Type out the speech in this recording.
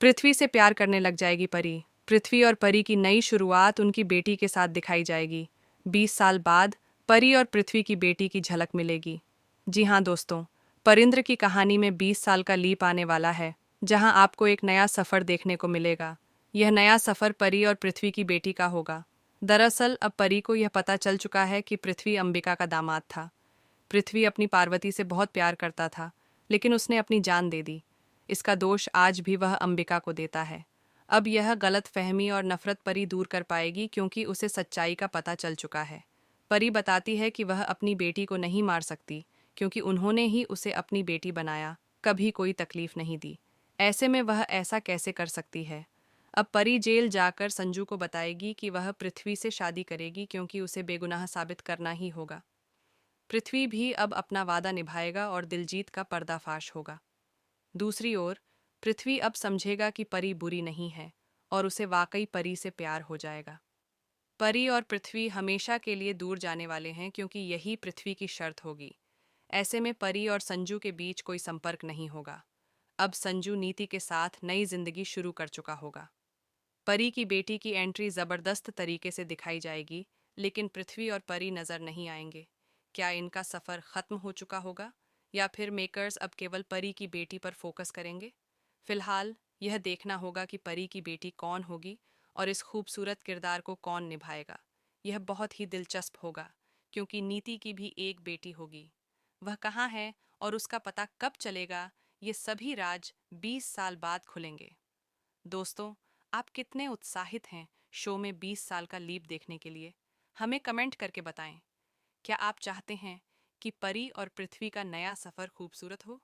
पृथ्वी से प्यार करने लग जाएगी परी। पृथ्वी और परी की नई शुरुआत उनकी बेटी के साथ दिखाई जाएगी। 20 साल बाद परी और पृथ्वी की बेटी की झलक मिलेगी। जी हाँ दोस्तों, परिंद्र की कहानी में 20 साल का लीप आने वाला है, जहां आपको एक नया सफ़र देखने को मिलेगा। यह नया सफ़र परी और पृथ्वी की बेटी का होगा। दरअसल अब परी को यह पता चल चुका है कि पृथ्वी अंबिका का दामाद था। पृथ्वी अपनी पार्वती से बहुत प्यार करता था, लेकिन उसने अपनी जान दे दी। इसका दोष आज भी वह अंबिका को देता है। अब यह गलत फहमी और नफरत परी दूर कर पाएगी, क्योंकि उसे सच्चाई का पता चल चुका है। परी बताती है कि वह अपनी बेटी को नहीं मार सकती, क्योंकि उन्होंने ही उसे अपनी बेटी बनाया, कभी कोई तकलीफ नहीं दी। ऐसे में वह ऐसा कैसे कर सकती है। अब परी जेल जाकर संजू को बताएगी कि वह पृथ्वी से शादी करेगी, क्योंकि उसे बेगुनाह साबित करना ही होगा। पृथ्वी भी अब अपना वादा निभाएगा और दिलजीत का पर्दाफाश होगा। दूसरी ओर पृथ्वी अब समझेगा कि परी बुरी नहीं है, और उसे वाकई परी से प्यार हो जाएगा। परी और पृथ्वी हमेशा के लिए दूर जाने वाले हैं, क्योंकि यही पृथ्वी की शर्त होगी। ऐसे में परी और संजू के बीच कोई संपर्क नहीं होगा। अब संजू नीति के साथ नई जिंदगी शुरू कर चुका होगा। परी की बेटी की एंट्री जबरदस्त तरीके से दिखाई जाएगी, लेकिन पृथ्वी और परी नजर नहीं आएंगे। क्या इनका सफर खत्म हो चुका होगा, या फिर मेकर्स अब केवल परी की बेटी पर फोकस करेंगे? फिलहाल यह देखना होगा कि परी की बेटी कौन होगी और इस खूबसूरत किरदार को कौन निभाएगा। यह बहुत ही दिलचस्प होगा, क्योंकि नीति की भी एक बेटी होगी। वह कहाँ है और उसका पता कब चलेगा, ये सभी राज 20 साल बाद खुलेंगे। दोस्तों, आप कितने उत्साहित हैं शो में 20 साल का लीप देखने के लिए? हमें कमेंट करके बताएं। क्या आप चाहते हैं कि परी और पृथ्वी का नया सफर खूबसूरत हो,